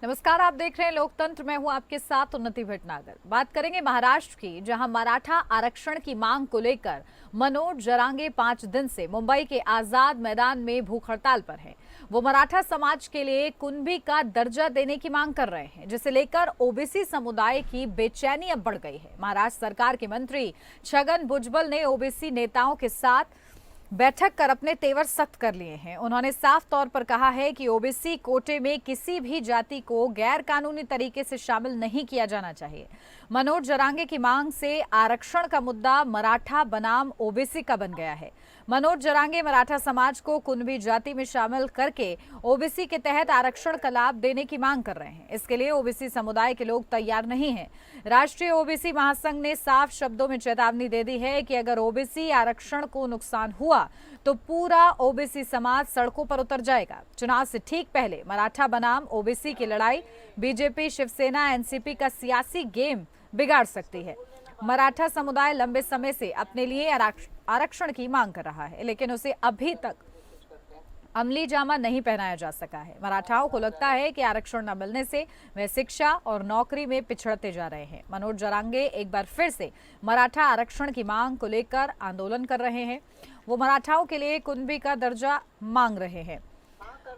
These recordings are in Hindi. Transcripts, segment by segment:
नमस्कार, आप देख रहे हैं लोकतंत्र। मैं हूं आपके साथ उन्नति भटनागर। बात करेंगे महाराष्ट्र की, जहां मराठा आरक्षण की मांग को लेकर मनोज जरांगे 5 दिन से मुंबई के आजाद मैदान में भूख हड़ताल पर हैं। वो मराठा समाज के लिए कुणबी का दर्जा देने की मांग कर रहे हैं, जिसे लेकर ओबीसी समुदाय की बेचैनी अब बढ़ गई है। महाराष्ट्र सरकार के मंत्री छगन भुजबल ने ओबीसी नेताओं के साथ बैठक कर अपने तेवर सख्त कर लिए हैं। उन्होंने साफ तौर पर कहा है कि ओबीसी कोटे में किसी भी जाति को गैर कानूनी तरीके से शामिल नहीं किया जाना चाहिए। मनोज जरांगे की मांग से आरक्षण का मुद्दा मराठा बनाम ओबीसी का बन गया है। मनोज जरांगे मराठा समाज को कुणबी जाति में शामिल करके ओबीसी के तहत आरक्षण का लाभ देने की मांग कर रहे हैं। इसके लिए ओबीसी समुदाय के लोग तैयार नहीं हैं। राष्ट्रीय ओबीसी महासंघ ने साफ शब्दों में चेतावनी दे दी है कि अगर ओबीसी आरक्षण को नुकसान हुआ तो पूरा ओबीसी समाज सड़कों पर उतर जाएगा। चुनाव से ठीक पहले मराठा बनाम ओबीसी की लड़ाई बीजेपी, शिवसेना, एनसीपी का सियासी गेम बिगाड़ सकती है। मराठा समुदाय लंबे समय से अपने लिए आरक्षण की मांग कर रहा है, लेकिन उसे अभी तक अमली जामा नहीं पहनाया जा सका है। मराठाओं को लगता है कि आरक्षण न मिलने से वे शिक्षा और नौकरी में पिछड़ते जा रहे हैं। मनोज जरांगे एक बार फिर से मराठा आरक्षण की मांग को लेकर आंदोलन कर रहे हैं। वो मराठाओं के लिए कुणबी का दर्जा मांग रहे हैं।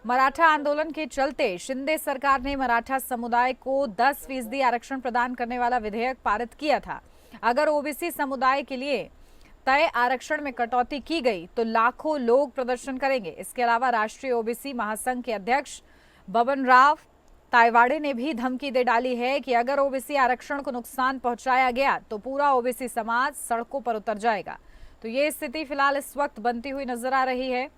मराठा आंदोलन के चलते शिंदे सरकार ने मराठा समुदाय को 10% आरक्षण प्रदान करने वाला विधेयक पारित किया था। अगर ओबीसी समुदाय के लिए तय आरक्षण में कटौती की गई तो लाखों लोग प्रदर्शन करेंगे। इसके अलावा राष्ट्रीय ओबीसी महासंघ के अध्यक्ष बबन राव तायवाड़े ने भी धमकी दे डाली है कि अगर ओबीसी आरक्षण को नुकसान पहुंचाया गया तो पूरा ओबीसी समाज सड़कों पर उतर जाएगा। तो ये स्थिति फिलहाल इस वक्त बनती हुई नजर आ रही है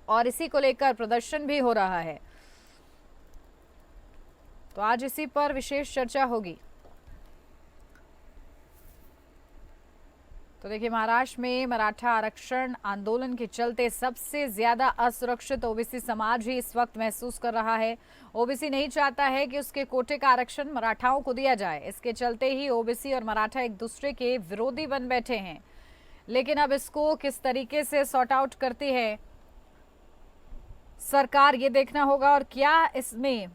और इसी को लेकर प्रदर्शन भी हो रहा है। तो आज इसी पर विशेष चर्चा होगी। तो देखिए, महाराष्ट्र में मराठा आरक्षण आंदोलन के चलते सबसे ज्यादा असुरक्षित ओबीसी समाज ही इस वक्त महसूस कर रहा है। ओबीसी नहीं चाहता है कि उसके कोटे का आरक्षण मराठाओं को दिया जाए। इसके चलते ही ओबीसी और मराठा एक दूसरे के विरोधी बन बैठे हैं। लेकिन अब इसको किस तरीके से सॉर्ट आउट करती है सरकार, ये देखना होगा। और क्या इसमें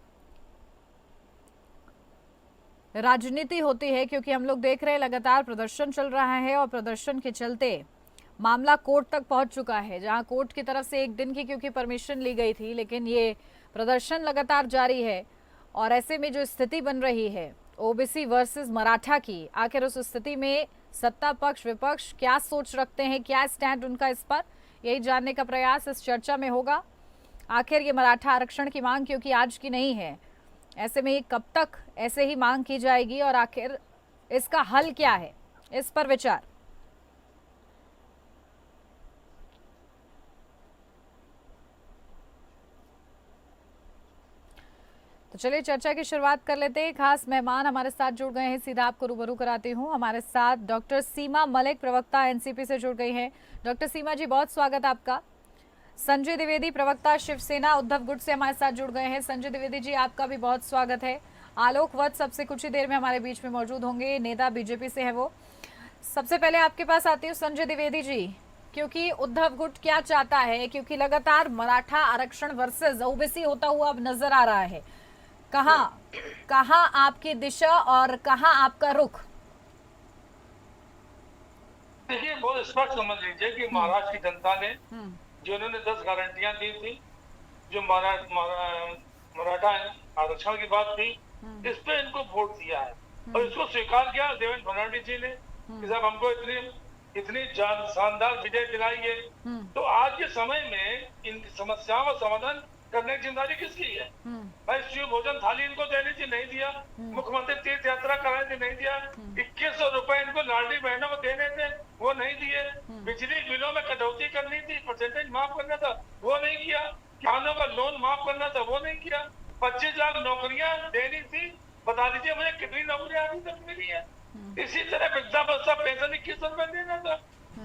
राजनीति होती है, क्योंकि हम लोग देख रहे हैं लगातार प्रदर्शन चल रहा है और प्रदर्शन के चलते मामला कोर्ट तक पहुंच चुका है, जहां कोर्ट की तरफ से 1 दिन की क्योंकि परमिशन ली गई थी, लेकिन ये प्रदर्शन लगातार जारी है। और ऐसे में जो स्थिति बन रही है ओबीसी वर्सेस मराठा की, आखिर उस स्थिति में सत्ता पक्ष विपक्ष क्या सोच रखते हैं, क्या स्टैंड उनका इस पर, यही जानने का प्रयास इस चर्चा में होगा। आखिर ये मराठा आरक्षण की मांग क्योंकि आज की नहीं है, ऐसे में ये कब तक ऐसे ही मांग की जाएगी और आखिर इसका हल क्या है, इस पर विचार। तो चलिए चर्चा की शुरुआत कर लेते हैं। खास मेहमान हमारे साथ जुड़ गए हैं, सीधा आपको रूबरू कराती हूँ। हमारे साथ डॉक्टर सीमा मलिक, प्रवक्ता एनसीपी से जुड़ गई हैं। डॉक्टर सीमा जी, बहुत स्वागत आपका। संजय द्विवेदी, प्रवक्ता शिवसेना उद्धव गुट से हमारे साथ जुड़ गए हैं। संजय द्विवेदी जी, आपका भी बहुत स्वागत है। आलोक वत्स सबसे कुछ ही देर में हमारे बीच में मौजूद होंगे, नेता बीजेपी से है वो। सबसे पहले आपके पास आती हूँ संजय द्विवेदी जी, क्योंकि उद्धव गुट क्या चाहता है, क्योंकि लगातार मराठा आरक्षण वर्सेस ओबीसी होता हुआ अब नजर आ रहा है। कहाँ आपकी दिशा और कहाँ आपका रुख? देखिए, बहुत स्पष्ट समझ लीजिए कि महाराष्ट्र की जनता ने जो उन्होंने 10 गारंटियां दी थी, जो मराठा आरक्षण की बात थी, इस पे इनको वोट दिया है और इसको स्वीकार किया देवेंद्र फडणवीस जी ने कि साहब हमको इतनी शानदार विजय दिलाई है। तो आज के समय में इन समस्याओं का समाधान करने की जिम्मेदारी किसकी है? भाई, शिव भोजन थाली इनको देनी थी, नहीं दिया। मुख्यमंत्री तीर्थ यात्रा करानी थी, नहीं दिया। 2100 रुपए इनको लाडली बहनों को देने थे, वो नहीं दिए। बिजली बिलों में कटौती करनी थी, परसेंटेज माफ करना था, वो नहीं किया। किसानों का लोन माफ करना था, वो नहीं किया। 25 लाख नौकरियां देनी थी, बता दीजिए मुझे कितनी नौकरियां अभी तक मिली है। इसी तरह वृद्धावस्था पेंशन 2100 रुपए देना था,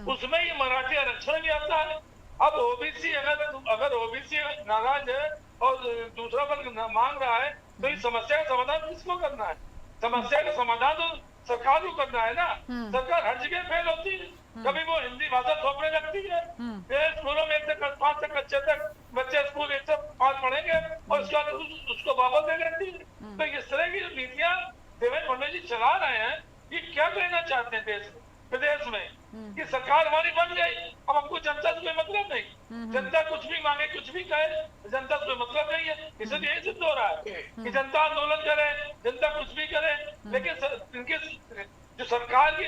उसमें ये मराठी आरक्षण भी आता है। अब ओबीसी अगर ओबीसी नाराज है और दूसरा वर्ग मांग रहा है, तो इस समस्या का समाधान किसको करना है? समस्या का समाधान तो सरकार को करना है ना। सरकार हर जगह फेल होती है। कभी वो हिंदी भाषा थोपने लगती है, स्कूलों में 1 से 5 तक बच्चे तक बच्चे स्कूल 1 से 5 पढ़ेंगे और उसके बाद उसको वापस दे देती है। क्या कहना चाहते हैं देश विदेश में कि सरकार हमारी बन गई, अब हमको जनता से कोई मतलब नहीं, जनता कुछ भी मांगे कुछ भी कहे, जनता से कोई मतलब नहीं है। इसलिए यही सिद्ध हो रहा है कि जनता आंदोलन करे, जनता कुछ भी करे, लेकिन इनके जो सरकार की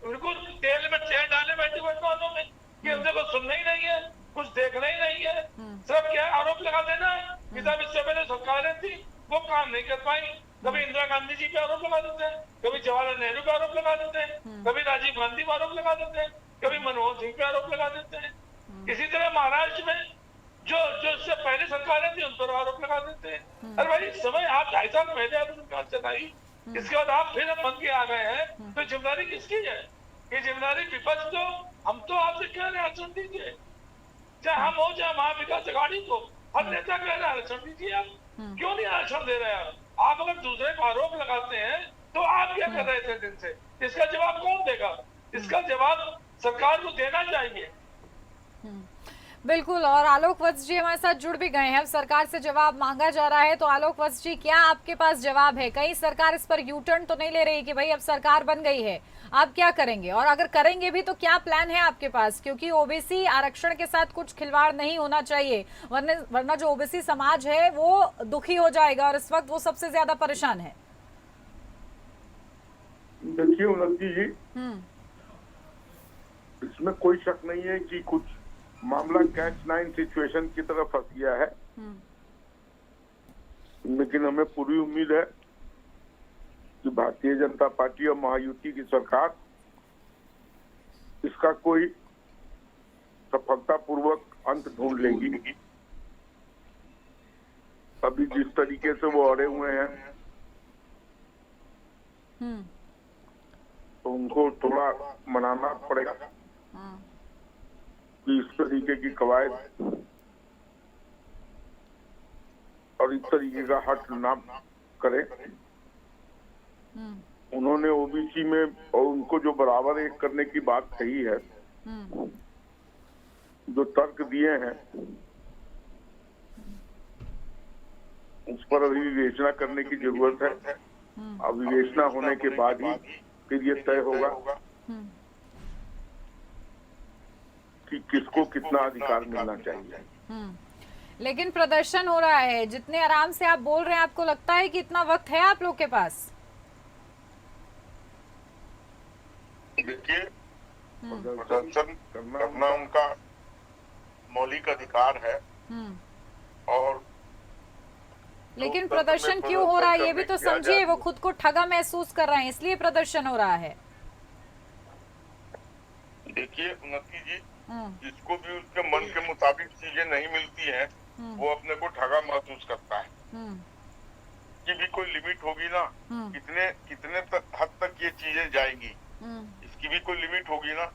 उनको तेल में तेल डाले बैठे वालों में कि उनसे कुछ सुनना ही नहीं है, कुछ देखना ही नहीं है, सिर्फ क्या आरोप लगा देना है कि साहब इससे पहले सरकारें थी वो काम नहीं कर पाई। कभी इंदिरा गांधी जी पे आरोप लगा देते हैं, कभी जवाहरलाल नेहरू पे आरोप लगा देते हैं, कभी राजीव गांधी पे आरोप लगा देते हैं, कभी मनमोहन सिंह पे आरोप लगा देते हैं। इसी तरह महाराष्ट्र में जो जो इससे पहले सरकारें थी उन पर आरोप लगा देते हैं। अरे भाई इस समय आप 2.5 साल पहले आपने सरकार चलाई, इसके बाद आप फिर बन के आ गए हैं, तो जिम्मेदारी किसकी है? ये जिम्मेदारी विपक्ष तो हम तो आपसे कह रहे हैं आरक्षण दीजिए, चाहे हम हो चाहे महाविकास अघाड़ी को, हर नेता कह रहे हैं आरक्षण दीजिए। आप क्यों नहीं आरक्षण दे रहे हैं? आप अगर दूसरे को आरोप लगाते हैं तो आप क्या कर रहे थे दिन से? इसका जवाब कौन देगा? इसका जवाब सरकार को देना चाहिए। बिल्कुल। और आलोक वत्स जी हमारे साथ जुड़ भी गए हैं। अब सरकार से जवाब मांगा जा रहा है, तो आलोक वत्स जी क्या आपके पास जवाब है? कहीं सरकार इस पर यू टर्न तो नहीं ले रही कि भाई अब सरकार बन गई है, आप क्या करेंगे? और अगर करेंगे भी तो क्या प्लान है आपके पास? क्योंकि ओबीसी आरक्षण के साथ कुछ खिलवाड़ नहीं होना चाहिए, वरना जो ओबीसी समाज है वो दुखी हो जाएगा और इस वक्त वो सबसे ज्यादा परेशान है। देखिए उन्नति जी, इसमें कोई शक नहीं है कि कुछ मामला कैच 9 सिचुएशन की तरफ फंस गया है, लेकिन हमें पूरी उम्मीद है कि भारतीय जनता पार्टी और महायुति की सरकार इसका कोई सफलतापूर्वक अंत ढूंढ लेगी। अभी जिस तरीके से वो अड़े हुए हैं तो उनको थोड़ा मनाना पड़ेगा कि इस तरीके की कवायद और इस तरीके का हट ना करें। उन्होंने ओबीसी में और उनको जो बराबर एक करने की बात कही है, जो तर्क दिए हैं उस पर अभी विवेचना करने की जरूरत है। अब विवेचना होने के बाद ही फिर ये तय होगा कि किसको कितना अधिकार मिलना चाहिए। लेकिन प्रदर्शन हो रहा है, जितने आराम से आप बोल रहे हैं, आपको लगता है कि इतना वक्त है आप लोग के पास? देखिए, प्रदर्शन करना उनका मौलिक अधिकार है, और लेकिन प्रदर्शन क्यों हो रहा है ये भी तो समझिए। वो खुद को ठगा महसूस कर रहे हैं, इसलिए प्रदर्शन हो रहा है। देखिए उन्नति जी, जिसको भी उसके मन के मुताबिक चीजें नहीं मिलती हैं, वो अपने को ठगा महसूस करता है। कि भी कोई लिमिट होगी ना, कितने हद तक ये चीजें जाएंगी, इसकी भी कोई लिमिट होगी ना।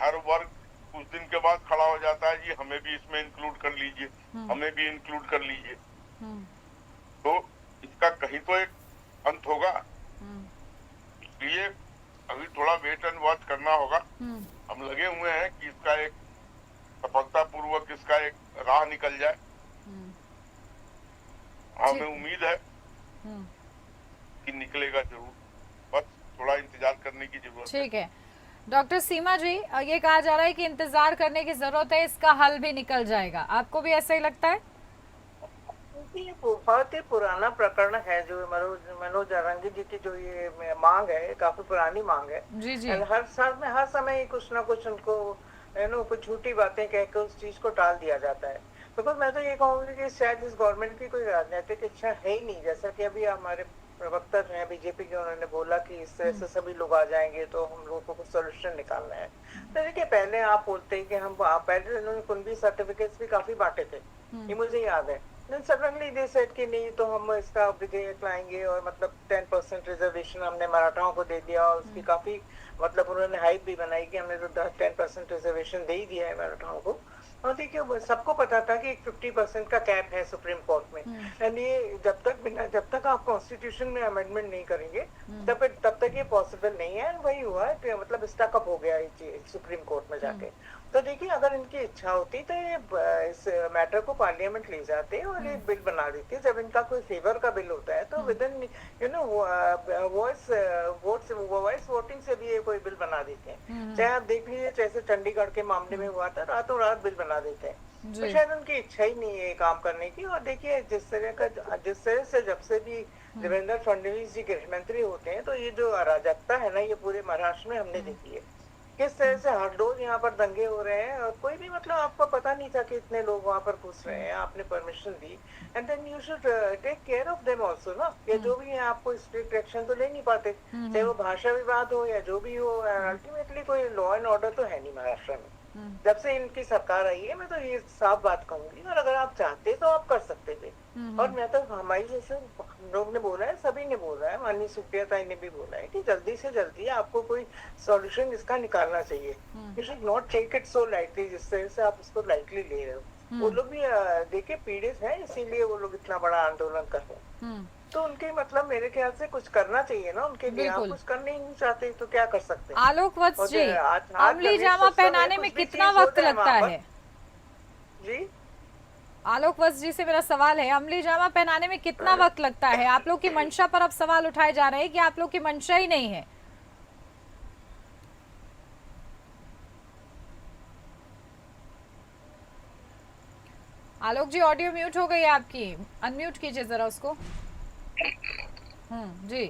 हर वर्ग कुछ दिन के बाद खड़ा हो जाता है, जी हमें भी इसमें इंक्लूड कर लीजिए, हमें भी इंक्लूड कर लीजिए। तो इसका कहीं तो एक अंत होगा। इसलिए अभी थोड़ा वेट एंड वॉच करना होगा। हम लगे हुए हैं कि इसका एक सफलतापूर्वक इसका एक राह निकल जाए। हमें उम्मीद है कि निकलेगा जरूर, बस थोड़ा इंतजार करने की जरूरत है। ठीक है डॉक्टर सीमा जी, ये कहा जा रहा है कि इंतजार करने की जरूरत है, इसका हल भी निकल जाएगा। आपको भी ऐसा ही लगता है? ये बहुत ही पुराना प्रकरण है जो मनोज जारंगी जी की जो ये मांग है, काफी पुरानी मांग है। जी जी। हर साल में हर समय कुछ ना कुछ उनको कुछ झूठी बातें कहकर उस चीज को टाल दिया जाता है। बिकॉज मैं तो ये कहूंगी कि शायद इस गवर्नमेंट की कोई राजनीतिक इच्छा है ही नहीं। जैसा कि अभी हमारे प्रवक्ता जो है बीजेपी के, उन्होंने बोला कि इस तरह से सभी लोग आ जाएंगे तो हम लोगों को कुछ सोल्यूशन निकालना है। तो देखिए, पहले आप बोलते हैं कि हम पहले उन्होंने कुंभी सर्टिफिकेट्स भी काफी बांटे थे, ये मुझे याद है। सडनली दे सेड कि नहीं, तो हम इसका विधेयक लाएंगे और मतलब 10% रिजर्वेशन हमने मराठाओं को दे दिया, और उसकी काफी मतलब उन्होंने हाइप भी बनाई कि हमने तो 10% रिजर्वेशन दे ही दिया है मराठाओं को। और देखिए, सबको पता था कि 50% का कैप है सुप्रीम कोर्ट में, एंड ये जब तक आप कॉन्स्टिट्यूशन में अमेंडमेंट नहीं करेंगे तब तक ये पॉसिबल नहीं है। एंड वही हुआ है, मतलब स्टक अप हो गया सुप्रीम कोर्ट में जाके। तो देखिए अगर इनकी इच्छा होती तो ये इस मैटर को पार्लियामेंट ले जाते और ये बिल बना देते। जब इनका कोई फेवर का बिल होता है तो with in you know voice voting से भी ये कोई बिल बना देते हैं। चाहे आप देख लीजिए जैसे चंडीगढ़ के मामले में हुआ था, रातों रात बिल बना देते हैं। तो शायद उनकी इच्छा ही नहीं है ये काम करने की। और देखिए जिस तरह से जब से भी देवेंद्र फडणवीस जी गृह मंत्री होते हैं तो ये जो अराजकता है ना, ये पूरे महाराष्ट्र में हमने देखी है। किस तरह से हर रोज यहाँ पर दंगे हो रहे हैं और कोई भी मतलब आपको पता नहीं था कि इतने लोग वहाँ पर घुस रहे हैं, आपने परमिशन दी। And then you should take care of them also ना, ये जो भी है आपको स्ट्रिक्ट एक्शन तो ले नहीं पाते, चाहे वो भाषा विवाद हो या जो भी हो। अल्टीमेटली कोई लॉ एंड ऑर्डर तो है नहीं महाराष्ट्र में। जब से इनकी सरकार आई है मैं तो ये साफ बात कहूंगी। और अगर आप चाहते तो आप कर सकते थे। और मैं तो हमारी जैसे लोग ने बोला है, सभी ने बोला है, माननीय सुप्रिया ताई ने भी बोला है कि जल्दी से जल्दी आपको कोई सॉल्यूशन इसका निकालना चाहिए। You should not take it so lightly, जिस तरह से आप इसको लाइटली ले रहे हो। वो लोग भी देखिए पीड़ित हैं, इसीलिए वो लोग इतना बड़ा आंदोलन कर रहे हैं। तो उनके मतलब मेरे ख्याल से कुछ करना चाहिए ना उनके लिए। आप कुछ करने ही नहीं चाहते तो क्या कर सकते हैं। आलोक वत्स जी, अमली जामा पहनाने में कितना वक्त लगता है जी? आलोक वत्स जी से मेरा सवाल है, अमली जामा पहनाने में कितना वक्त लगता है? आप लोग की मंशा पर अब सवाल उठाए जा रहे हैं कि आप लोग की मंशा ही नहीं है। आलोक जी ऑडियो म्यूट हो गई है आपकी, अनम्यूट कीजिए जरा उसको। जी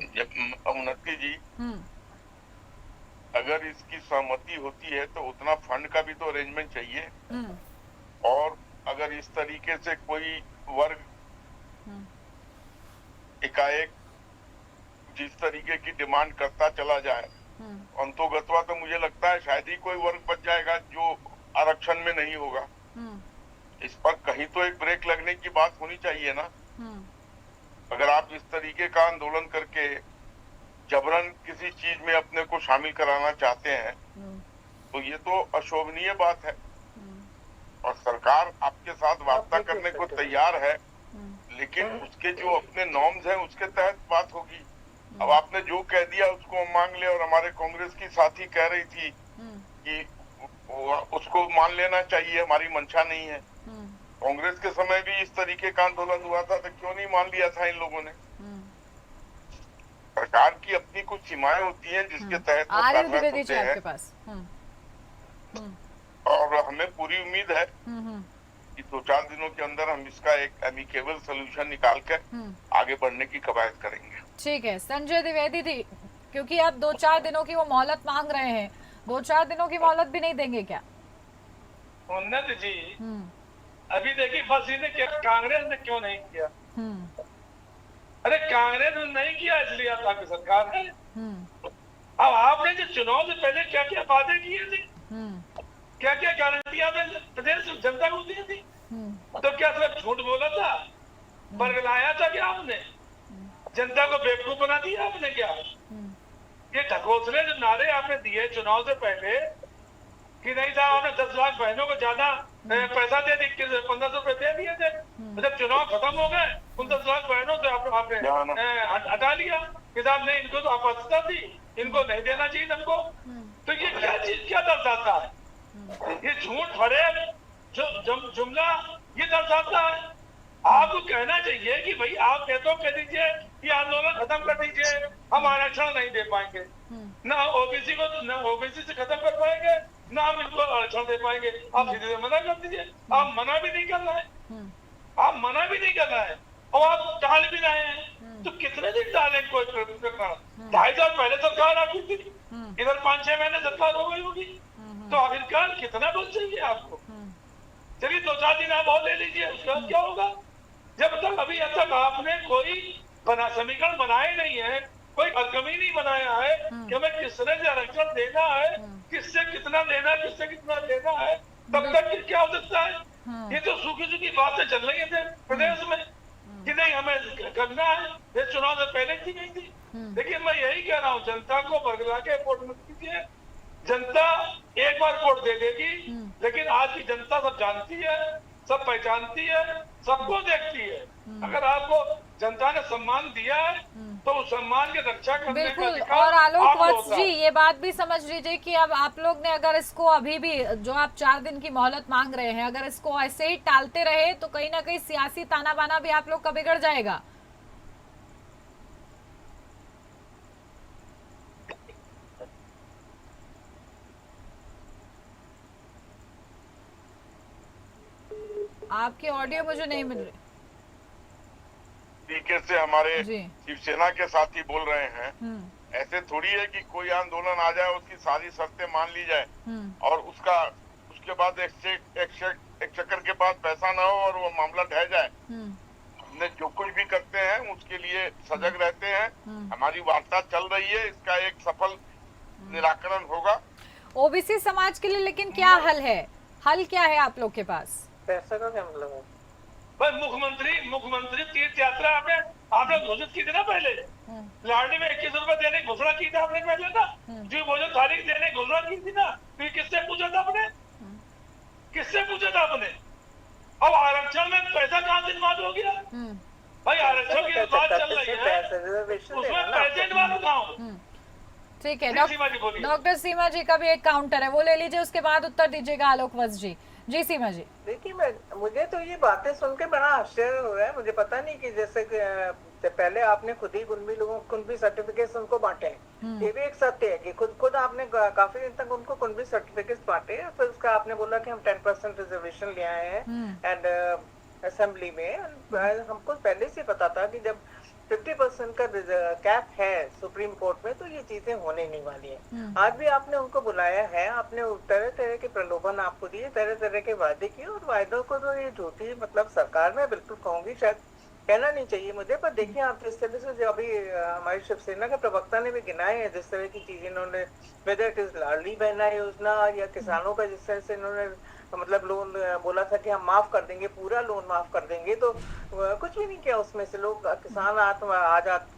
उन्नति जी, अगर इसकी सहमति होती है तो उतना फंड का भी तो अरेंजमेंट चाहिए। और अगर इस तरीके से कोई वर्ग एकाएक जिस तरीके की डिमांड करता चला जाए, अंतोगत्वा तो मुझे लगता है शायद ही कोई वर्ग बच जाएगा जो आरक्षण में नहीं होगा। इस पर कहीं तो एक ब्रेक लगने की बात होनी चाहिए ना। अगर आप इस तरीके का आंदोलन करके जबरन किसी चीज में अपने को शामिल कराना चाहते हैं तो ये तो अशोभनीय बात है। और सरकार आपके साथ वार्ता करने को तैयार है, लेकिन उसके जो अपने नॉर्म्स हैं उसके तहत बात होगी। अब आपने जो कह दिया उसको हम मांग ले, और हमारे कांग्रेस की साथी कह रही थी कि उसको मान लेना चाहिए, हमारी मंशा नहीं है। कांग्रेस के समय भी इस तरीके का आंदोलन हुआ था तो क्यों नहीं मान लिया था इन लोगों ने? सरकार की अपनी कुछ सीमाएं होती हैं जिसके तहत वो कार्रवाई करते हैं। और हमें पूरी उम्मीद है कि 2-4 दिनों के अंदर हम इसका एक एमिकेबल सोल्यूशन निकाल कर आगे बढ़ने की कवायद करेंगे। ठीक है संजय द्विवेदी जी, क्योंकि आप 2-4 दिनों की वो मोहलत मांग रहे हैं, 2-4 दिनों की मोहलत भी नहीं देंगे क्या? उन्नत जी, अभी देखिए फंसी ने क्या, कांग्रेस ने क्यों नहीं किया? अरे कांग्रेस ने नहीं किया इसलिए आप आपकी सरकार है। अब आपने जो चुनाव से पहले क्या क्या वादे किए थे, क्या क्या गारंटियां आपने प्रदेश जनता को दी थी, तो क्या सब झूठ बोला था, बरगलाया था क्या आपने? जनता को बेवकूफ बना दिया आपने क्या? ये ढकोसले जो नारे आपने दिए चुनाव से पहले कि नहीं था, आपने 10 लाख बहनों को ज्यादा पैसा दे दी, 1500 रुपए दे दिए थे। जब चुनाव खत्म हो गए उन 10 लाख बहनों से आपने हटा लिया कि साहब नहीं, इनको तो आपत्तिता थी, इनको नहीं देना चाहिए हमको। तो ये क्या चीज क्या दर्शाता है? ये झूठ फरेब जो जुमला ये दर्शाता है। आपको कहना चाहिए कि भाई आप तो कह दीजिए कि आंदोलन खत्म कर दीजिए, हम आरक्षण नहीं दे पाएंगे, ना ओबीसी को, ना ओबीसी से खत्म कर पाएंगे, ना हम इनको आरक्षण दे पाएंगे। आप सीधे मना कर दीजिए। आप मना भी नहीं करना है, आप मना भी नहीं करना है और आप टाल भी रहे हैं। तो कितने दिन टालें? कोई 2.5 साल पहले सरकार आपकी थी, इधर 5-6 महीने सरकार हो गई होगी, तो आखिरकार कितना बल चाहिए आपको? चलिए 2-4 दिन आप और ले लीजिए, उसके बाद क्या होगा? जब तक अभी तक आपने कोई समीकरण बनाए नहीं है, कोई अलगमी नहीं बनाया है कि हमें किस तरह से आरक्षण देना है, किससे कितना लेना है, किससे कितना लेना है, तब तक क्या हो सकता है? ये तो सूखी सूखी बातें चल रही थे प्रदेश में कि नहीं हमें करना है, ये चुनाव से पहले की गई थी। लेकिन मैं यही कह रहा हूँ, जनता को बरगला के वोट मत कीजिए। जनता एक बार वोट दे देगी, लेकिन आज की जनता सब जानती है, सब पहचानती है, सबको देखती है। अगर आपको जनता ने सम्मान दिया है तो उस सम्मान की रक्षा करने का बिल्कुल। अधिकार और आलोक आपको वत्स होता जी, है। ये बात भी समझ लीजिए कि अब आप लोग ने अगर इसको अभी भी जो आप 4 दिन की मोहलत मांग रहे हैं, अगर इसको ऐसे ही टालते रहे तो कहीं ना कहीं सियासी ताना बाना भी आप लोग का बिगड़ जाएगा। आपकी ऑडियो मुझे नहीं मिल रही तरीके से हमारे जी। शिवसेना के साथी बोल रहे हैं। हम्म ऐसे थोड़ी है कि कोई आंदोलन आ जाए, उसकी सारी शर्तें मान ली जाए हम्म और उसके बाद एक चक्कर के बाद पैसा ना हो और वो मामला ढह जाए। हम्म हमने जो कुछ भी करते हैं उसके लिए सजग रहते हैं। हमारी वार्ता चल रही है, इसका एक सफल निराकरण होगा। ओबीसी समाज के लिए लेकिन क्या हल है? हल क्या है आप लोग के पास? पैसा का क्या मतलब है? भाई मुख्यमंत्री तीर्थ यात्रा आपने घोषित की थी ना पहले। लाडली में 21 रुपए देने की घोषणा की थी आपने पहले ना। जो भोजन थाली देने की घोषणा की थी ना, तो किससे पूछा था आपने? किससे पूछा था आपने? अब आरक्षण में पैसा कहाँ से इन्वॉल्व हो गया? भाई आरक्षण की जो बात चल रही है उसमें पैसे इन्वॉल्व कहाँ हो? ठीक है। जी, सीमा जी बोलिए। डॉक्टर सीमा जी का भी एक काउंटर है, वो ले लीजिए, उसके बाद उत्तर दीजिएगा आलोक वत्स जी। जी सीमा जी। देखिए, मुझे तो ये बातें सुन के बड़ा आश्चर्य हो रहा है। मुझे पता नहीं कि जैसे कि पहले आपने खुद ही कुणबी लोगों को कुणबी सर्टिफिकेट उनको बांटे हैं। ये भी एक सत्य है कि खुद आपने काफी दिन तक उनको कुणबी सर्टिफिकेट बांटे, फिर उसका आपने बोला कि हम 10% रिजर्वेशन ले आए हैं एंड असेंबली में। हमको पहले से पता था कि जब 50% का कैप है सुप्रीम कोर्ट में, तो ये चीजें होने नहीं वाली है। आज भी आपने उनको बुलाया है, आपने तरह तरह के प्रलोभन आपको दिए, तरह तरह के वादे किए, और वायदों को तो ये झूठी मतलब सरकार में बिल्कुल कहूंगी, शायद कहना नहीं चाहिए मुझे, पर देखिए आप जिस तरह से जो अभी हमारी शिवसेना के प्रवक्ता ने भी गिनाए हैं जिस तरह की चीजें इन्होंने, whether it is Ladli Behna योजना या किसानों का जिस तरह से इन्होंने मतलब लोन बोला था कि हम माफ कर देंगे, पूरा लोन माफ कर देंगे, तो कुछ भी नहीं किया उसमें से। लोग किसान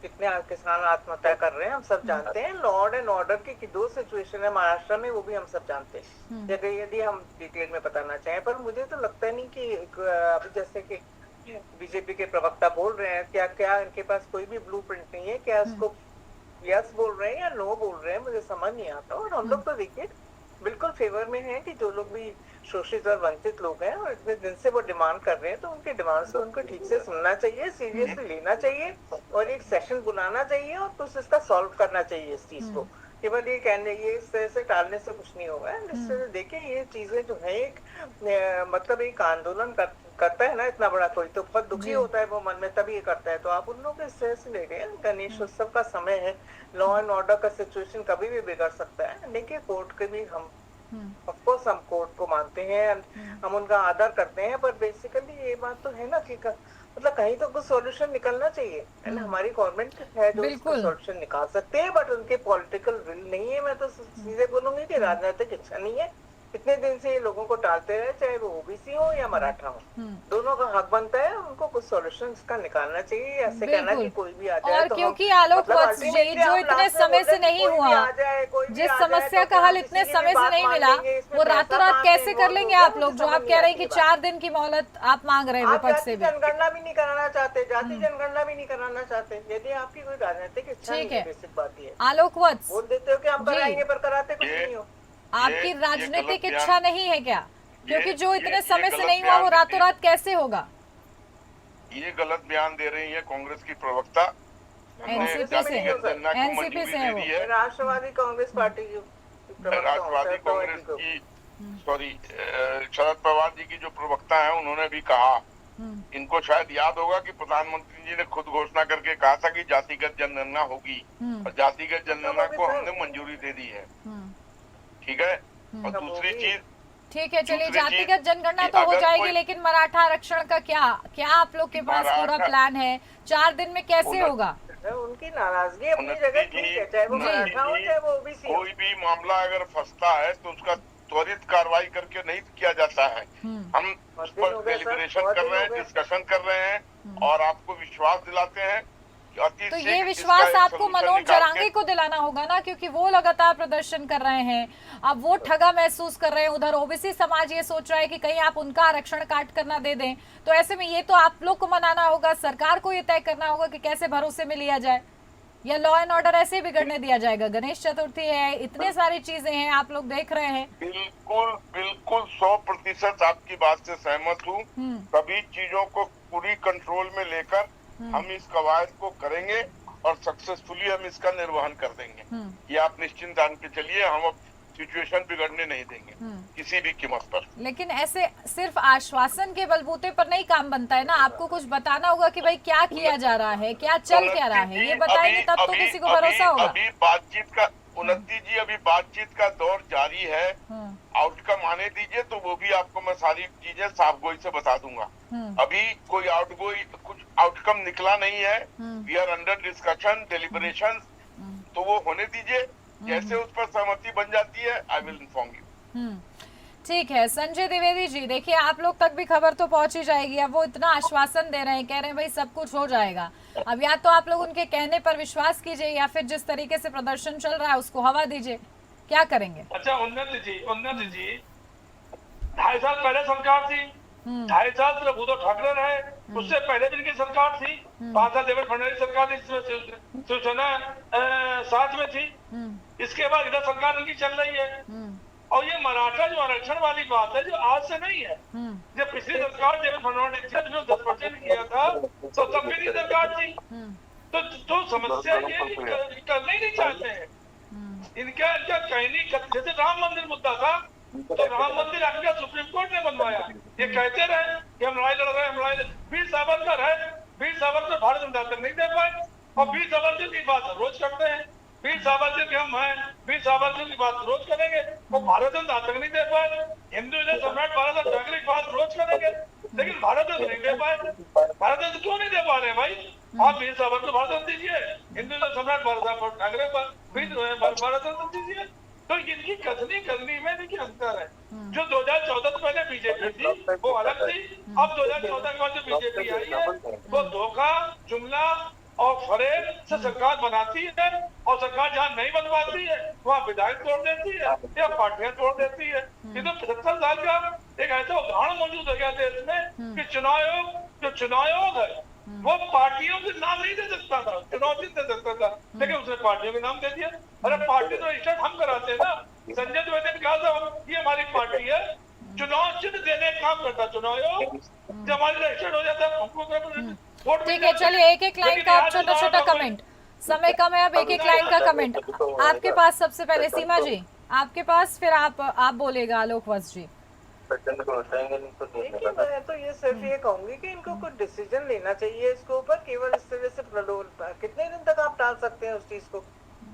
कितने किसान आत्महत्या कर रहे हैं हम सब जानते हैं। लॉ एंड ऑर्डर की दो सिचुएशन है महाराष्ट्र में, वो भी हम सब जानते हैं यदि हम डिटेल में बताना चाहें। पर मुझे तो लगता नहीं कि अभी जैसे कि बीजेपी के प्रवक्ता बोल रहे हैं, क्या इनके पास कोई भी ब्लूप्रिंट नहीं है? क्या इसको यस बोल रहे हैं या नो बोल रहे हैं, मुझे समझ नहीं आता। और हम लोग तो देखिए बिल्कुल फेवर में हैं कि जो लोग भी शोषित और वंचित लोग हैं और इतने दिन से वो डिमांड कर रहे हैं, तो उनके डिमांड्स को उनको ठीक से सुनना चाहिए, सीरियसली लेना चाहिए, और एक सेशन बुलाना चाहिए और कुछ इसका सॉल्व करना चाहिए इस चीज को। केवल ये कहने, ये इस तरह से टालने से कुछ नहीं होगा। इससे देखिए ये चीजें जो है एक मतलब एक आंदोलन करता है ना इतना बड़ा, कोई तो बहुत दुखी होता है वो मन में, तभी ये करता है। तो आप उन लोगों के इस तरह से ले रहे हैं। गणेश उत्सव का समय है, लॉ एंड ऑर्डर का सिचुएशन कभी भी बिगड़ सकता है। देखिए कोर्ट के भी हम ऑफकोर्स हम कोर्ट को मानते हैं, हम उनका आदर करते हैं, पर बेसिकली ये बात तो है ना कि मतलब कहीं तो कुछ सॉल्यूशन निकलना चाहिए, है ना। हमारी गवर्नमेंट है जो इसका सॉल्यूशन निकाल सकते हैं, बट उनके पॉलिटिकल विल नहीं है। मैं तो सीधे बोलूंगी कि राजनीतिक इच्छा नहीं है। इतने दिन से ये लोगों को टालते रहे, चाहे वो ओबीसी हो या मराठा हो, दोनों का हक बनता है, उनको कुछ सॉल्यूशन का निकालना चाहिए। ऐसे कहना कि कोई भी आ जाए, और तो क्योंकि आलोक वत्स जी जो इतने समय से नहीं हुआ, जिस समस्या का हल इतने समय से नहीं मिला, वो रातों रात कैसे कर लेंगे आप लोग? जो आप कह रहे हैं कि 4 दिन की मोहलत आप मांग रहे हैं विपक्ष से भी। जनगणना भी नहीं कराना चाहते, जाति जनगणना भी नहीं कराना चाहते। यदि आपकी कोई राजनीतिक इच्छा नहीं है, बेसिक बात ये आलोक वत्स बोल देते हो कि हम कराएंगे, पर कराते कुछ नहीं हो। आपकी राजनीतिक इच्छा नहीं है क्या? क्योंकि जो इतने समय से नहीं हुआ वो रातों रात कैसे होगा? ये गलत बयान दे रही है कांग्रेस की प्रवक्ता। एनसीपी से है वो, राष्ट्रवादी कांग्रेस पार्टी की, राष्ट्रवादी कांग्रेस की सॉरी शरद पवार जी की जो प्रवक्ता है, उन्होंने भी कहा, इनको शायद याद होगा कि प्रधानमंत्री जी ने खुद घोषणा करके कहा था कि जातिगत जनगणना होगी, और जातिगत जनगणना को हमने मंजूरी दे दी है। ठीक है। और दूसरी चीज, ठीक है, चलिए जातिगत जनगणना तो हो जाएगी, लेकिन मराठा आरक्षण का क्या आप लोग के पास पूरा प्लान है? 4 दिन में कैसे होगा? उनकी नाराजगी अपनी जगह ठीक है, चाहे वो मराठा हो चाहे वो ओबीसी हो। कोई भी मामला अगर फंसता है तो उसका त्वरित कार्रवाई करके नहीं किया जाता है। हम उस पर डेलिब्रेशन कर रहे हैं, डिस्कशन कर रहे हैं, और आपको विश्वास दिलाते हैं। तो ये विश्वास आपको मनोज जरांगे को दिलाना होगा ना, क्योंकि वो लगातार प्रदर्शन कर रहे हैं, अब वो ठगा महसूस कर रहे हैं। उधर ओबीसी समाज ये सोच रहा है कि कहीं आप उनका आरक्षण काट कर ना दे दें। तो ऐसे में ये तो आप लोग को मनाना होगा, सरकार को ये तय करना होगा कि कैसे भरोसे में लिया जाए। या लॉ एंड ऑर्डर ऐसे ही बिगड़ने दिया जाएगा? गणेश चतुर्थी है, इतने सारी चीजें हैं, आप लोग देख रहे हैं। बिल्कुल बिल्कुल 100% आपकी बात से सहमत हूँ। सभी चीजों को पूरी कंट्रोल में लेकर हम इस कवायद को करेंगे और सक्सेसफुली हम इसका निर्वहन कर देंगे। ये आप निश्चिंत जान के चलिए, हम अब सिचुएशन बिगड़ने नहीं देंगे किसी भी कीमत पर। लेकिन ऐसे सिर्फ आश्वासन के बलबूते पर नहीं काम बनता है ना, आपको कुछ बताना होगा कि भाई क्या किया जा रहा है, क्या चल क्या रहा है, ये बताएंगे तब तो किसी को भरोसा होगा। अभी बातचीत का उन्नति जी, अभी बातचीत का दौर जारी है। आउटकम आने दीजिए तो वो भी आपको मैं सारी चीजें साफ गोई से बता दूंगा। अभी कोई कुछ आउटकम निकला नहीं है। We are under discussion, deliberation, तो वो होने दीजिए। जैसे उस पर सहमति बन जाती है, आई विल इन्फॉर्म यू। ठीक है संजय द्विवेदी जी, देखिए आप लोग तक भी खबर तो पहुंच ही जाएगी। अब वो इतना आश्वासन दे रहे हैं, कह रहे हैं भाई सब कुछ हो जाएगा। अब या तो आप लोग उनके कहने पर विश्वास कीजिए या फिर जिस तरीके से प्रदर्शन चल रहा है उसको हवा दीजिए। क्या करेंगे? अच्छा उन्नति जी 2.5 साल पहले सरकार थी, 2.5 साल तक उद्धव ठाकरे रहे, उससे पहले भी इनकी सरकार थी, 5 साल देवेंद्र फडणवीस सरकार थी, जिसमें शिवसेना साथ में थी। इसके बाद इधर सरकार इनकी चल रही है। और ये मराठा जो आरक्षण वाली बात है, जो आज से नहीं है, जब पिछली सरकार देवेंद्र फडणवीस ने 10% किया था तो तब भी सरकार थी। तो समस्या ये करना ही नहीं चाहते हैं। इनका कहनी, जैसे राम मंदिर मुद्दा था तो राम मंदिर आपका सुप्रीम कोर्ट ने बनवाया। ये कहते रहे कि हम लड़ाई लड़ रहे हैं, हम लड़ाई। वीर सावरकर है, वीर सावरकर भारत जनता तक नहीं दे पाए और वीर सावरकर की बात रोज करते हैं। वीर सावरकर के हम हैं, वीर सावरकर की बात रोज करेंगे, वो भारत जनता तक नहीं दे पाए। हिंदू सम्राट बाला साहब ठाकरे की बात रोज करेंगे, लेकिन भारत जनता नहीं दे पाए। भारत जनता क्यों नहीं दे पा रहे भाई? आप वीर सावरकर भारत दीजिए, हिंदू सम्राट बाला साहब ठाकरे भारत दीजिए। तो इनकी कथनी करनी में देखिए अंतर है। जो 2014 से पहले बीजेपी थी वो अलग थी, अब 2014 के बाद जो बीजेपी आई है वो धोखा, जुमला और फरेब से सरकार बनाती है। और सरकार जहाँ नहीं बनवाती है वहाँ विधायक तोड़ देती है या पार्टियां तोड़ देती है। ये तो 75 साल का एक ऐसा उदाहरण मौजूद हो गया देश में कि चुनाव आयोग है, वो पार्टियों के नाम नहीं दे सकता था, चुनाव चिन्ह दे सकता था, लेकिन उसने पार्टियों के नाम दे दिया। अरे पार्टी तो रजिस्टर्ड हम कराते हैं ना। संजय द्विवेदी ने कहा था ये हमारी पार्टी है, चुनाव चिन्ह देने का काम करता चुनाव आयोग। जब हमारी रजिस्टर्ड हो जाता है हमको। ठीक है चलिए, एक एक लाइन का आप छोटा छोटा कमेंट, समय कम है, अब एक एक लाइन का कमेंट आपके पास। सबसे पहले सीमा जी आपके पास, फिर आप बोलेगा आलोक वत्स जी। देखिए मैं तो ये सिर्फ ये कहूंगी कि इनको कुछ डिसीजन लेना चाहिए इसके ऊपर। केवल इस तरह से प्रलोभ, कितने दिन तक आप टाल सकते हैं उस चीज को?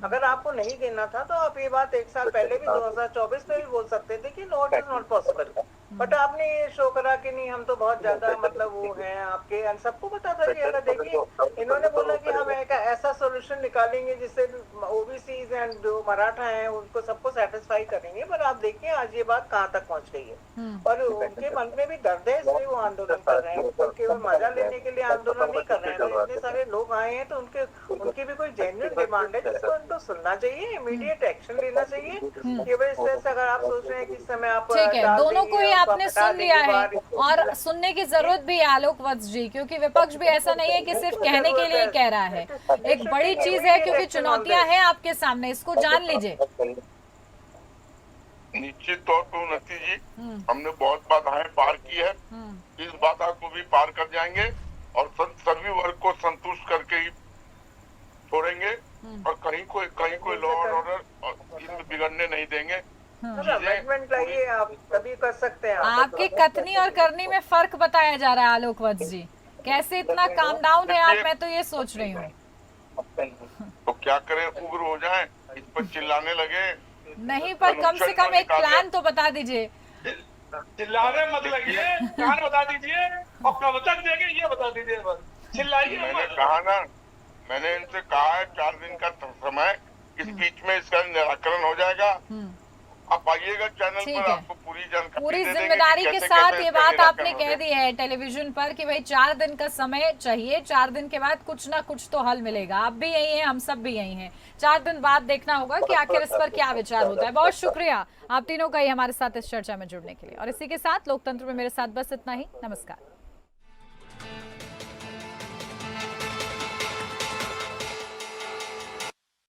अगर आपको नहीं देना था तो आप ये बात 1 साल पहले भी 2024 में भी बोल सकते थे कि no it is not possible. But आपने ये शो करा कि नहीं हम तो बहुत ज्यादा मतलब वो हैं आपके, सबको पता था कि अगर देखिए इन्होंने बोला कि हम एक ऐसा सोल्यूशन निकालेंगे जिससे ओबीसीज एंड जो मराठा हैं उनको सबको सेटिस्फाई करेंगे। पर आप देखिए आज ये बात कहाँ तक पहुँच गई है। और उनके मन में भी दर्द है, इसलिए वो आंदोलन कर रहे हैं। वो केवल मजा लेने के लिए आंदोलन नहीं कर रहे हैं। इतने सारे लोग आए हैं तो उनकी भी कोई जेन्युइन डिमांड है जिसको उनको सुनना चाहिए, इमीडिएट एक्शन लेना चाहिए। केवल इस तरह से अगर आप सोच रहे हैं कि इस समय आप ठीक है, दोनों को ही आपने सुन लिया है और सुनने की जरूरत भी है आलोक वत्स जी, क्योंकि विपक्ष भी ऐसा नहीं है कि सिर्फ कहने के लिए कह रहा है। एक बड़ी चीज है क्योंकि चुनौतियां हैं आपके सामने, इसको जान लीजिए। निश्चित तौर पर उन्नति जी, हमने बहुत बाधाएं पार की है, इस बाधा को भी पार कर जाएंगे और सभी वर्ग को संतुष्ट करके ही छोड़ेंगे और कहीं कोई लॉ एंड ऑर्डर बिगड़ने नहीं देंगे। लाइए, आप तभी कर सकते हैं। आपके कथनी और करनी में फर्क बताया जा रहा है आलोक वत्स जी, कैसे इतना काम डाउन है आप, मैं तो ये सोच रही हूँ। तो क्या करें, उग्र हो जाएं, इस पर चिल्लाने लगे? नहीं, पर कम से कम एक प्लान तो बता दीजिए। चिल्लाने मत लगिए, प्लान बता दीजिए और कब तक देंगे ये बता दीजिए बस, चिल्लाइए। मैंने कहा ना, मैंने इनसे कहा है 4 दिन का समय, इस बीच में इसका निराकरण हो जाएगा। आप आइएगा चैनल पर, आपको पूरी जानकारी, पूरी जिम्मेदारी के साथ ये बात आपने कह दी है टेलीविजन पर कि भाई 4 दिन का समय चाहिए, 4 दिन के बाद कुछ ना कुछ तो हल मिलेगा। आप भी यही हैं, हम सब भी यही हैं। 4 दिन बाद देखना होगा कि आखिर इस पर क्या विचार होता है। बहुत शुक्रिया आप तीनों का ही हमारे साथ इस चर्चा में जुड़ने के लिए। और इसी के साथ लोकतंत्र में मेरे साथ बस इतना ही। नमस्कार।